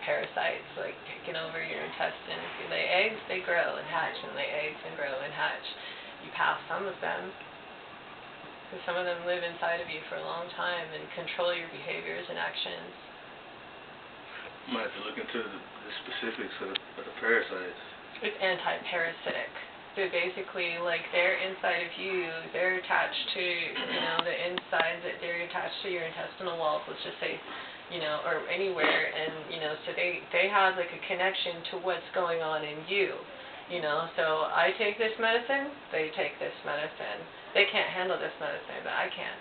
parasites like taking over your intestines. If you lay eggs, they grow and hatch and lay eggs and grow and hatch. You pass some of them, because some of them live inside of you for a long time and control your behaviors and actions. Might have to look into the specifics of the parasites. It's anti-parasitic. So basically, like, they're inside of you, they're attached to, the inside, that they're attached to your intestinal walls, let's just say, or anywhere, and, so they have, like, a connection to what's going on in you, So I take this medicine, they take this medicine. They can't handle this medicine, but I can.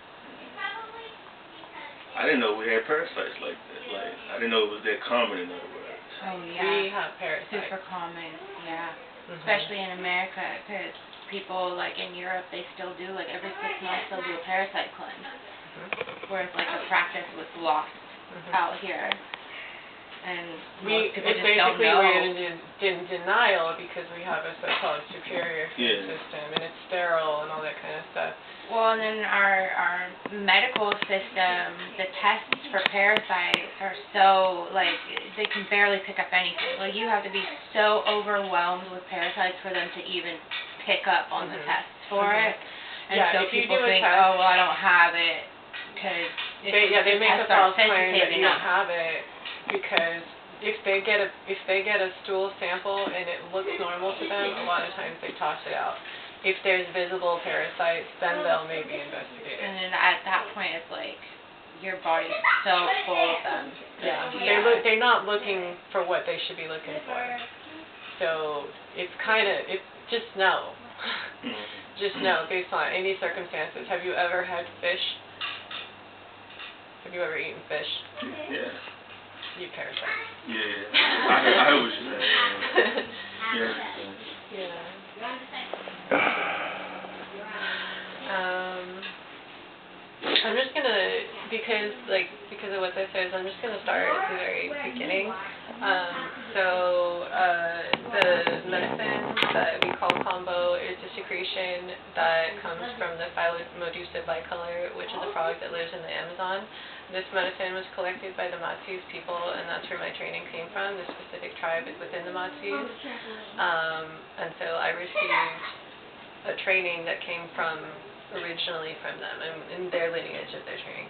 I didn't know we had parasites like that. Like, I didn't know it was that common, in other words. Oh, yeah. We have parasites. Super common, yeah. Mm-hmm. Especially in America, because people, like, in Europe, they still do, like, every 6 months they'll do a parasite cleanse. Mm-hmm. Whereas, like, the practice was lost out here. And most people just don't know. We're in denial because we have a so-called superior food system, and it's sterile and all that kind of stuff. Well, and then our medical system, the tests for parasites are so, like, they can barely pick up anything. Like, you have to be so overwhelmed with parasites for them to even pick up on the tests for it. And so people think, oh, well, I don't have it, because they make a false claim that you don't have it, because if they get a stool sample and it looks normal to them, a lot of times they toss it out. If there's visible parasites, then they'll maybe investigate it. And then at that point, it's like your body's so full of them. Yeah, they're not looking for what they should be looking for. So it's just know. Just know, based on any circumstances. Have you ever had fish? Have you ever eaten fish? Yeah. You parasites. Yeah. I was saying. Yeah. I'm just gonna, because of what this is, I'm just gonna start at the very beginning. The medicine that we call Kambo is a secretion that comes from the Phyllomedusa bicolor, which is a frog that lives in the Amazon. This medicine was collected by the Matsus people, and that's where my training came from. The specific tribe is within the Matsus. And so I received a training that came originally from them, and their lineage of their training.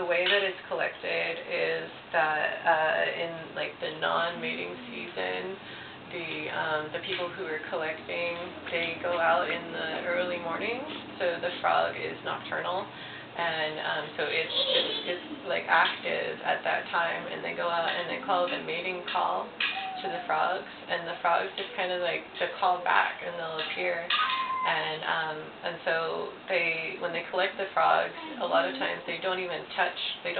The way that it's collected is that in like the non-mating season, the people who are collecting, they go out in the early morning, so the frog is nocturnal, and so it's like active at that time, and they go out and they call it a mating call to the frogs, and the frogs just kind of like they call back and they'll appear. And so when they collect the frogs, a lot of times they don't even touch the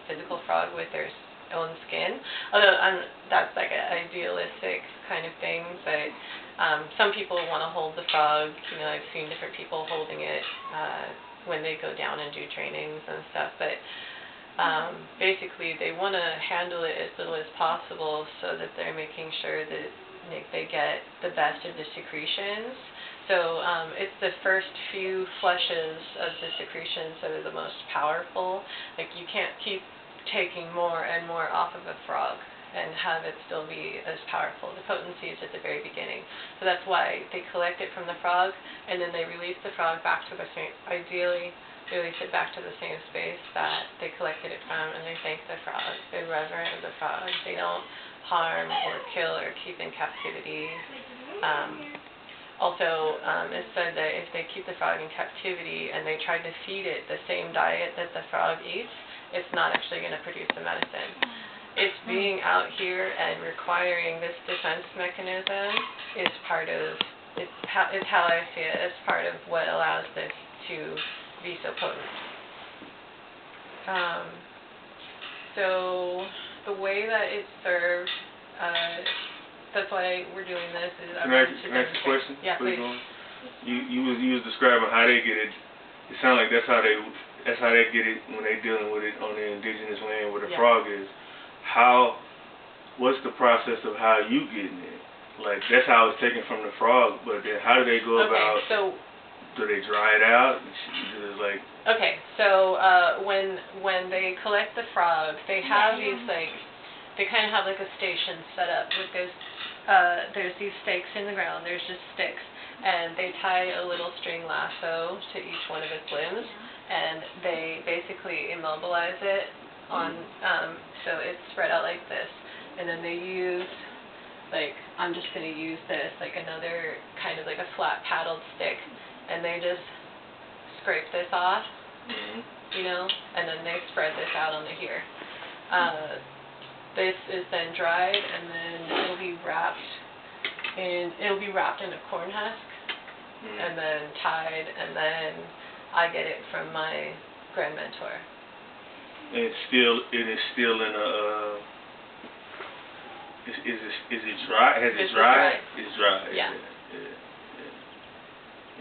physical frog with their own skin. Although that's like an idealistic kind of thing, but some people want to hold the frog. I've seen different people holding it when they go down and do trainings and stuff. But basically, they want to handle it as little as possible so that they're making sure that they get the best of the secretions. So it's the first few flushes of the secretions that are the most powerful. Like, you can't keep taking more and more off of a frog and have it still be as powerful. The potency is at the very beginning. So that's why they collect it from the frog, and then they release the frog back to the same, ideally release it back to the same space that they collected it from, and they thank the frog. They're reverent of the frog. They don't harm or kill or keep in captivity. Also, it's said that if they keep the frog in captivity and they try to feed it the same diet that the frog eats, it's not actually going to produce the medicine. It's being out here and requiring this defense mechanism is how I see it, as part of what allows this to be so potent. So the way that it's served, that's why we're doing this. Can I ask a question? Yeah, please. You was describing how they get it. It sounds like that's how they get it when they dealing with it on the indigenous land where the frog is. What's the process of how you getting it? Like, that's how it's taken from the frog, but then how do they go about? So do they dry it out? when they collect the frog, they have these they kind of have like a station set up with this. There's these stakes in the ground. There's just sticks, and they tie a little string lasso to each one of its limbs, and they basically immobilize it on so it's spread out like this, and then they use like, I'm just going to use this, like another kind of like a flat paddled stick, and they just scrape this off, you know, and then they spread this out onto here. This is then dried, and then it'll be wrapped in a corn husk, and then tied, and then I get it from my grand mentor. And it is still in a. Is it dry? Has it dried? It's dry. Yeah.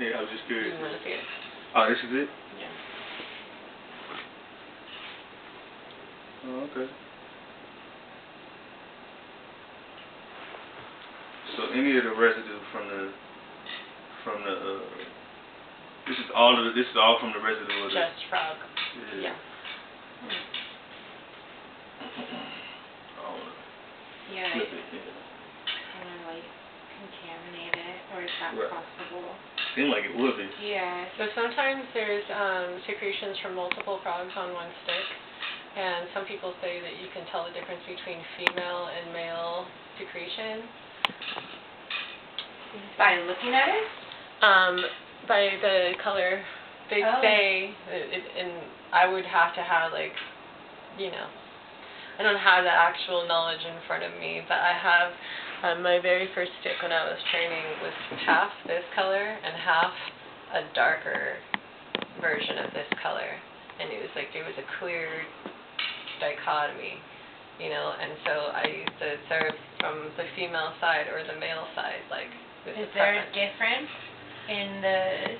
Yeah, I was just curious. You want to see it? Oh, this is it? Yeah. Oh, okay. So any of the residue from the this is all from the residue of Just frog. Yeah. Yeah, like, kind of like contaminate it, or is that possible? Seemed like it would be. Yeah. So sometimes there's secretions from multiple frogs on one stick, and some people say that you can tell the difference between female and male secretion. By looking at it? By the color. They say, and I would have to have like, you know, I don't have the actual knowledge in front of me, but I have my very first stick when I was training was half this color and half a darker version of this color, and it was like there was a clear dichotomy, you know, and so I used to serve from the female side or the male side, like with Is the there a preference. difference in the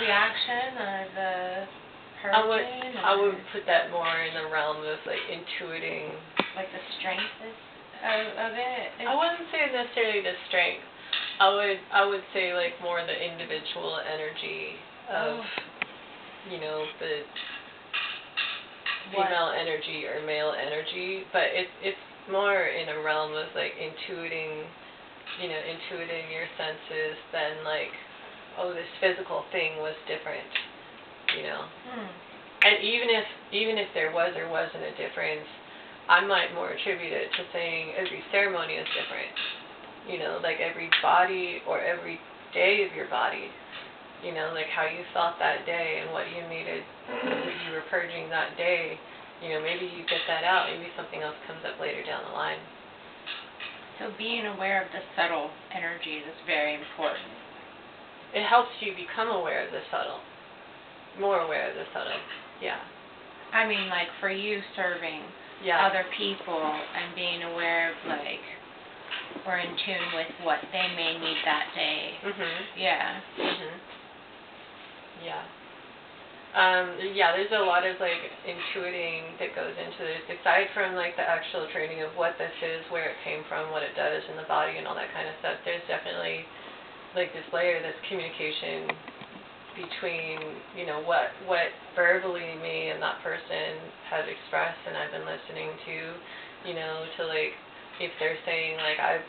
reaction or the purging? I would put that more in the realm of like intuiting. Like the strength of it? I wouldn't say necessarily the strength. I would say like more the individual energy of, you know, the female energy or male energy, but it's more in a realm of like intuiting your senses than like, oh, this physical thing was different, you know. And even if there was or wasn't a difference, I might more attribute it to saying every ceremony is different, you know, like every body or every day of your body, you know, like how you felt that day and what you needed, what you were purging that day, you know, maybe you get that out, maybe something else comes up later down the line. So being aware of the subtle energies is very important. It helps you become aware of the subtle, more aware of the subtle, yeah. I mean, like for you serving other people and being aware of like, or in tune with what they may need that day. Yeah. Yeah. Yeah, there's a lot of like intuiting that goes into this, aside from like the actual training of what this is, where it came from, what it does in the body and all that kind of stuff. There's definitely like this layer, this communication between, you know, what verbally me and that person have expressed and I've been listening to, you know, to like if they're saying like I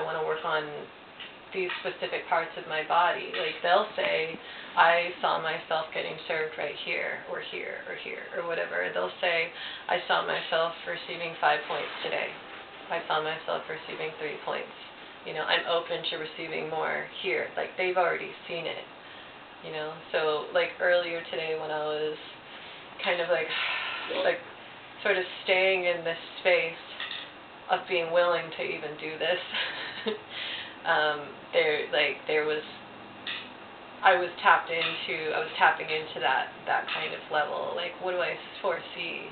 want to work on these specific parts of my body, like they'll say I saw myself getting served right here or here or here or whatever. They'll say I saw myself receiving 5 points today. I saw myself receiving 3 points. You know, I'm open to receiving more here. Like they've already seen it. You know, so like earlier today when I was kind of like sort of staying in this space of being willing to even do this, I was tapping into that kind of level. Like, what do I foresee,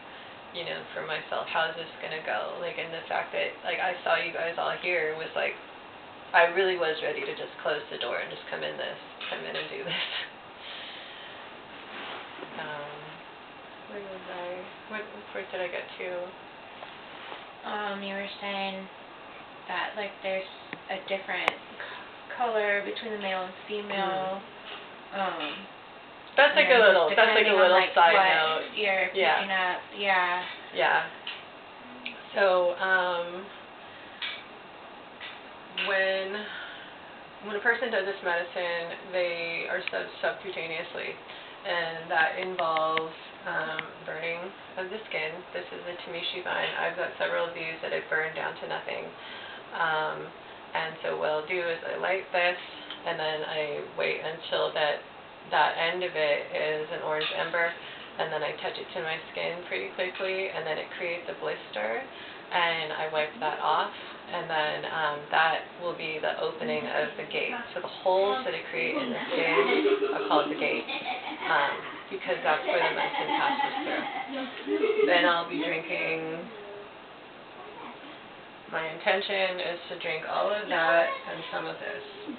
you know, for myself? How is this gonna go? Like, and the fact that like I saw you guys all here was like, I really was ready to just close the door and just come in and do this. Where was I? What point did I get to? You were saying that like there's a different color between the male and female. That's like a little like side note. You're picking up, Yeah. So So, when a person does this medicine, they are subcutaneously, and that involves burning of the skin. This is a tamishi vine. I've got several of these that I've burned down to nothing. And so what I'll do is I light this, and then I wait until that end of it is an orange ember, and then I touch it to my skin pretty quickly, and then it creates a blister, and I wipe that off, and then that will be the opening of the gate. So the holes that it creates in the skin are called the gate, because that's where the medicine passes through. Then I'll be drinking. My intention is to drink all of that and some of this.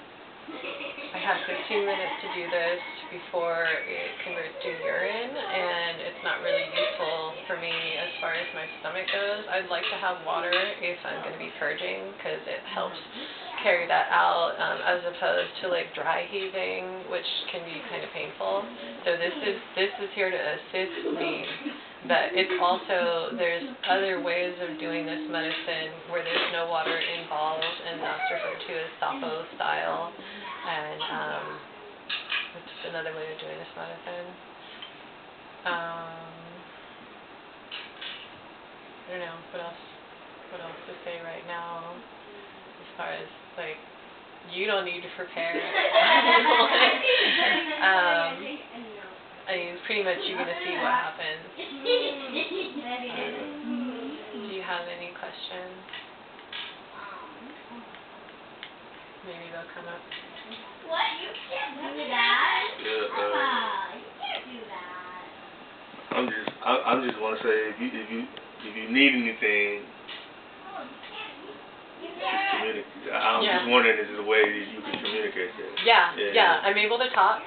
I have 15 minutes to do this before it converts to urine, and it's not really useful for me as far as my stomach goes. I'd like to have water if I'm going to be purging, because it helps carry that out, as opposed to like dry heaving, which can be kind of painful. So this is here to assist me. But it's also, there's other ways of doing this medicine where there's no water involved, and that's referred to as Sapo style. And it's just another way of doing this medicine. I don't know what else to say right now as far as like, you don't need to prepare. I mean, pretty much you're gonna see what happens. Do you have any questions? Maybe they'll come up. What? You can't do that. Yeah, You can't do that. I'm just want to say, if you need anything, just communicate. I'm just wondering, is there a way that you can communicate that? Yeah. I'm able to talk.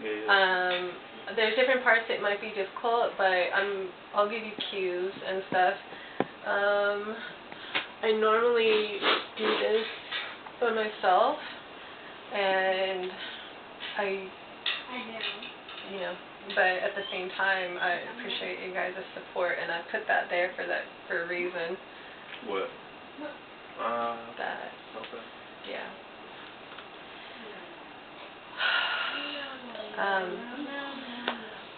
Yeah. There's different parts that might be difficult, but I'll give you cues and stuff. I normally do this by myself, and but at the same time, I appreciate you guys' support, and I put that there for a reason. What? That. Okay. Yeah.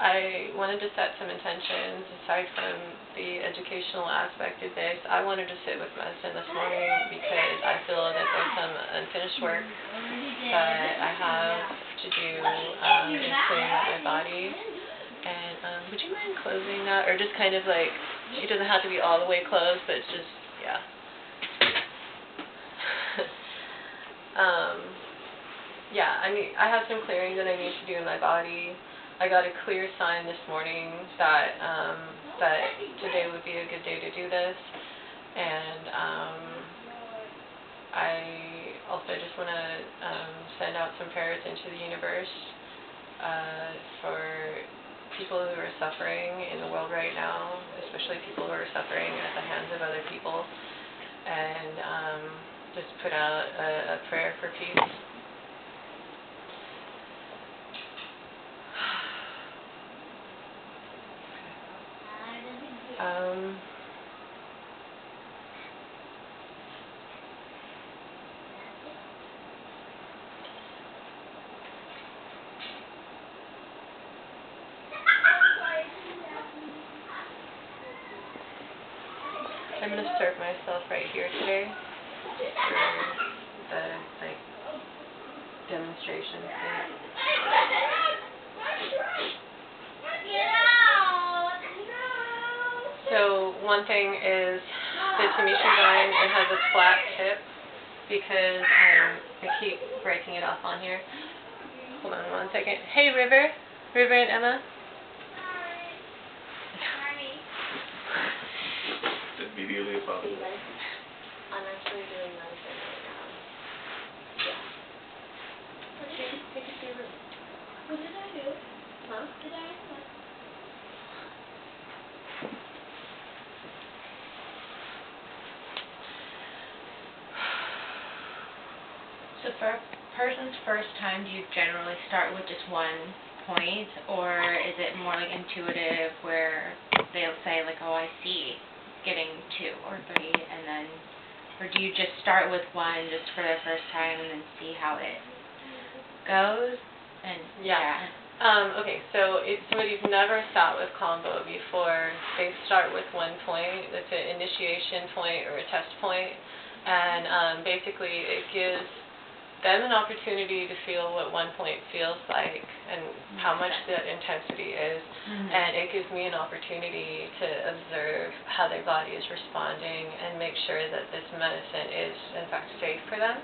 I wanted to set some intentions aside from the educational aspect of this. I wanted to sit with medicine this morning because I feel that there's some unfinished work that I have to do in clearing up my body. And would you mind closing that, or just kind of like, it doesn't have to be all the way closed, but it's just, yeah. Yeah, I mean, I have some clearing that I need to do in my body. I got a clear sign this morning that that today would be a good day to do this, and I also just want to send out some prayers into the universe for people who are suffering in the world right now, especially people who are suffering at the hands of other people, and just put out a prayer for peace. I'm going to serve myself right here today for the demonstration thing. So one thing is the Tamishi vine, it has a flat tip because I keep breaking it off on here. Hold on one second. Hey River and Emma. Immediately about it. I'm actually doing medicine right now. Yeah. Okay, take it to your room. What did I do? Huh? Did I? What? So for a person's first time, do you generally start with just one point, or is it more like intuitive where they'll say like, oh, I see getting 2 or 3, and then, or do you just start with 1 just for the first time and then see how it goes? And Yeah. Okay, so if somebody's never sat with Kambo before, they start with 1 point. That's an initiation point or a test point, and basically it gives them an opportunity to feel what 1 point feels like and how much that intensity is, and it gives me an opportunity to observe how their body is responding and make sure that this medicine is in fact safe for them.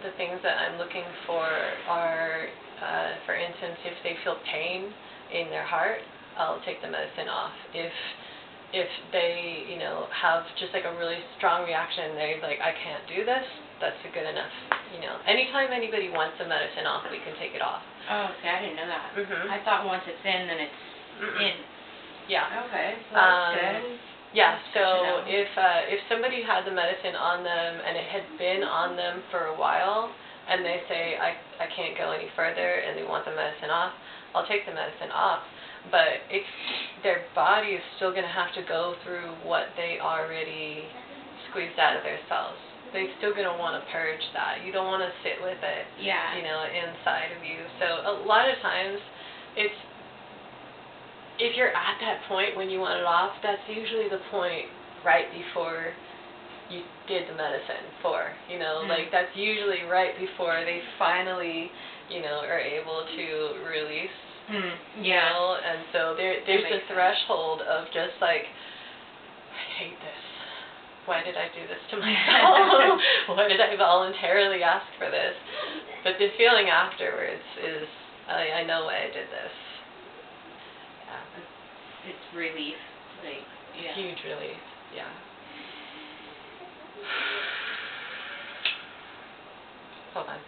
The things that I'm looking for are, for instance, if they feel pain in their heart, I'll take the medicine off. If they, have just like a really strong reaction, they're like, I can't do this, that's good enough. Anytime anybody wants the medicine off, we can take it off. Oh, see, I didn't know that. I thought once it's in, then it's in. Yeah. Okay, so that's good. Yeah, That's so good to know. if somebody had the medicine on them and it had been on them for a while, and they say, I can't go any further, and they want the medicine off, I'll take the medicine off. But their body is still going to have to go through what they already squeezed out of their cells. They're still going to want to purge that. You don't want to sit with it, Yeah. inside of you. So a lot of times, if you're at that point when you want it off, that's usually the point right before you did the medicine for. Like that's usually right before they finally, are able to release. Yeah. And so there's a threshold of just like, I hate this. Why did I do this to myself? Why did I voluntarily ask for this? But the feeling afterwards is, I know why I did this. Yeah. It's relief. Like, yeah. Huge relief. Yeah. Hold on.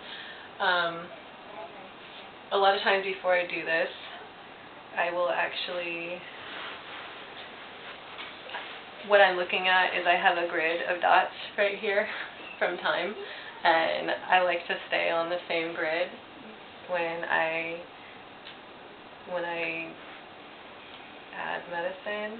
A lot of times before I do this, I will actually, what I'm looking at is I have a grid of dots right here from time, and I like to stay on the same grid when I add medicine.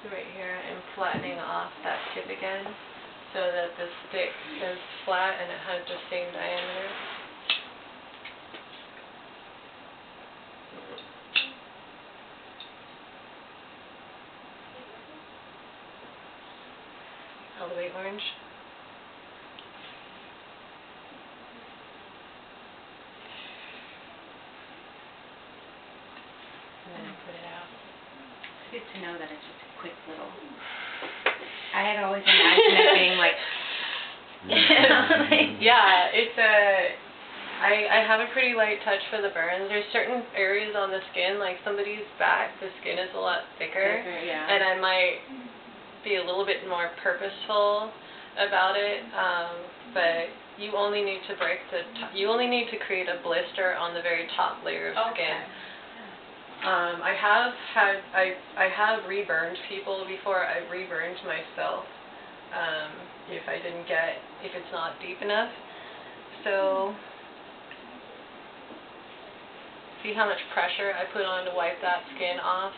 So right here, I'm flattening off that tip again so that the stick is flat and it has the same diameter. Elevate orange. And then put it out. It's good to know that it's just a quick little. I had always imagined it being like. Yeah, I have a pretty light touch for the burns. There's certain areas on the skin, like somebody's back, the skin is a lot thicker, Yeah. and I might be a little bit more purposeful about it. But you only need to you only need to create a blister on the very top layer of skin. I have reburned people before. I've reburned myself if it's not deep enough. So see how much pressure I put on to wipe that skin off?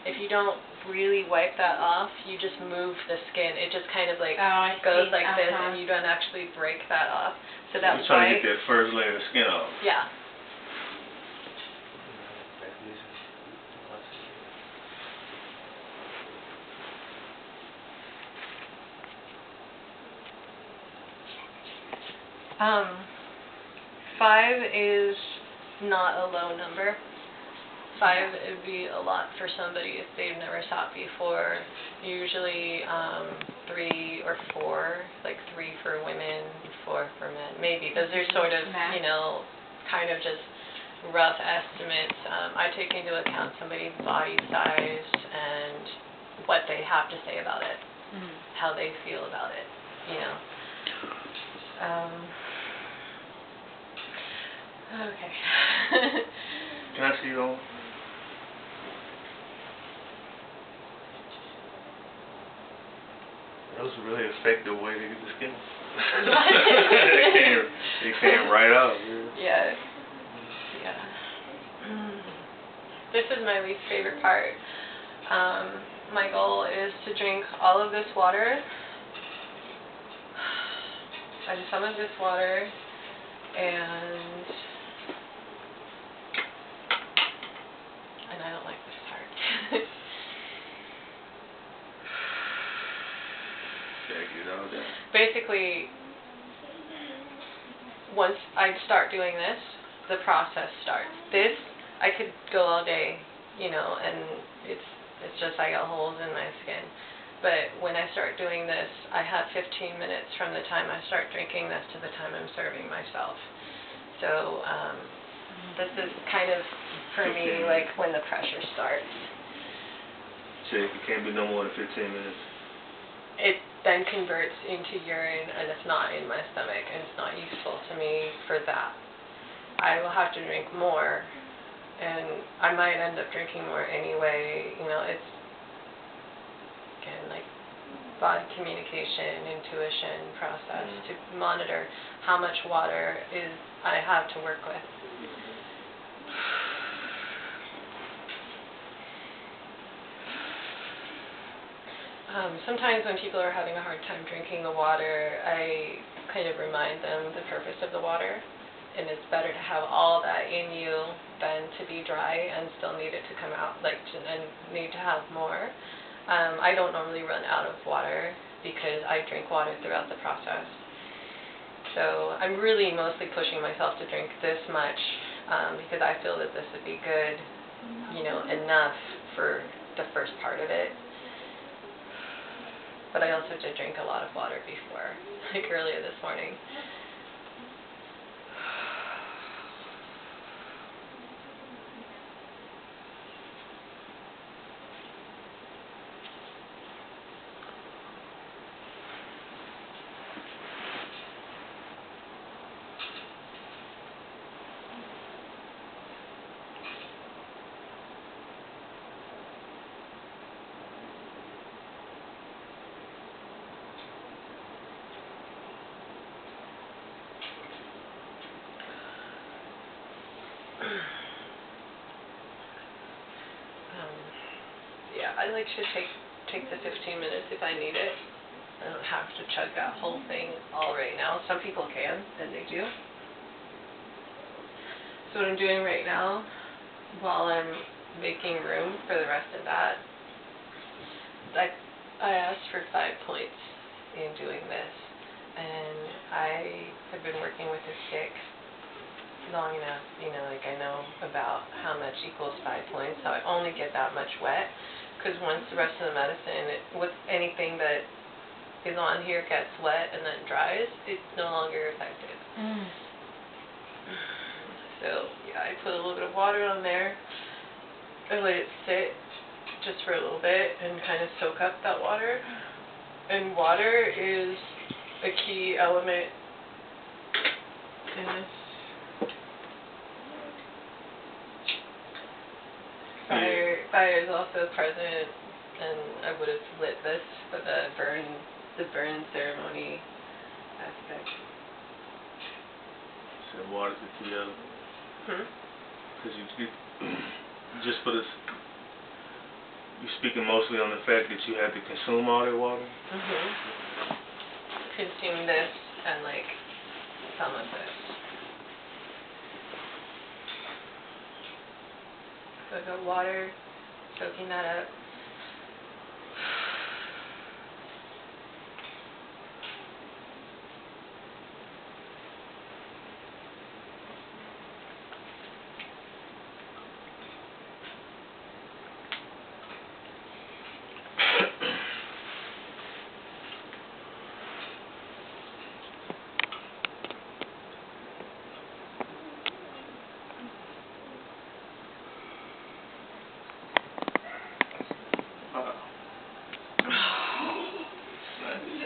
If you don't really wipe that off, you just move the skin. It just kind of like goes like this, and you don't actually break that off. So that's You're trying to get that first layer of skin off. Yeah. Um, 5 is not a low number. 5 would be a lot for somebody if they've never sat before. Usually 3 or 4, like 3 for women, 4 for men. Maybe those are sort of, you know, kind of just rough estimates. I take into account somebody's body size and what they have to say about it, how they feel about it, you know. Okay. Can I see your own? That was a really effective way to get the skin. It came right out. Yeah. Yeah. This is my least favorite part. My goal is to drink all of this water, and some of this water, and I don't like this part. Basically, once I start doing this, the process starts. This, I could go all day, you know, and it's just I got holes in my skin. But when I start doing this, I have 15 minutes from the time I start drinking this to the time I'm serving myself. So this is kind of, for me, like when the pressure starts. So it can't be no more than 15 minutes. It then converts into urine, and it's not in my stomach, and it's not useful to me for that. I will have to drink more, and I might end up drinking more anyway. You know, it's, again, like body communication, intuition process to monitor how much water I have to work with. Sometimes when people are having a hard time drinking the water, I kind of remind them the purpose of the water, and it's better to have all that in you than to be dry and still need it to come out, and need to have more. I don't normally run out of water because I drink water throughout the process. So I'm really mostly pushing myself to drink this much because I feel that this would be good, you know, enough for the first part of it. But I also did drink a lot of water before, like earlier this morning. Yeah, I like to take the 15 minutes if I need it. I don't have to chug that whole thing all right now. Some people can, and they do. So what I'm doing right now, while I'm making room for the rest of that, I asked for 5 points in doing this, and I have been working with a stick long enough, you know, like I know about how much equals 5 points, so I only get that much wet, because once the rest of the medicine, with anything that is on here gets wet and then dries, it's no longer effective. So, yeah, I put a little bit of water on there, I let it sit just for a little bit and kind of soak up that water, and water is a key element in this. Fire is also present, and I would have lit this for the burn ceremony aspect. So water's the key element. Because you just for this, you're speaking mostly on the fact that you had to consume all that water? Consume this and like some of this. So I got water, soaking that up.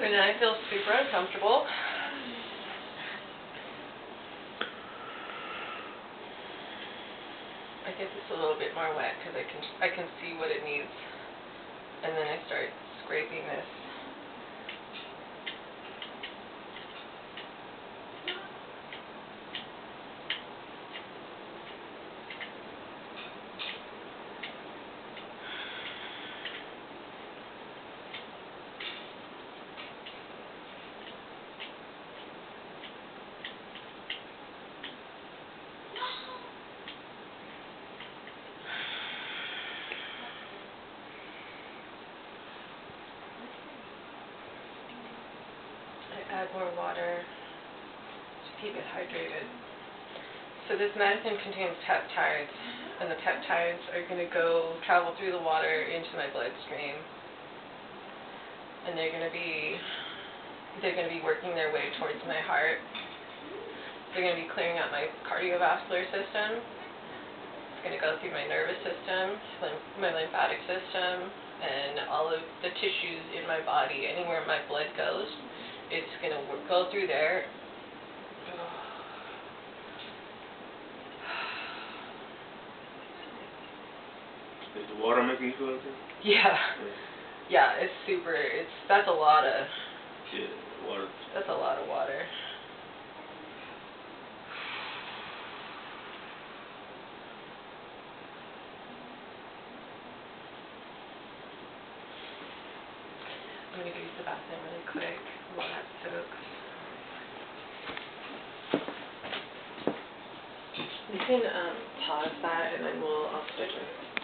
And then I feel super uncomfortable. I guess it's a little bit more wet because I can see what it needs. And then I start scraping this. Add more water to keep it hydrated. So this medicine contains peptides, and the peptides are going to travel through the water into my bloodstream, and they're going to be working their way towards my heart. They're going to be clearing out my cardiovascular system. It's going to go through my nervous system, my lymphatic system, and all of the tissues in my body. Anywhere my blood goes, it's going to go through there. Is the water making you feel okay? Yeah. Yeah, it's super. That's a lot of. Yeah, water. That's a lot of water. I'm going to go use the bathroom really quick while that soaks. You can pause that and then I'll switch it.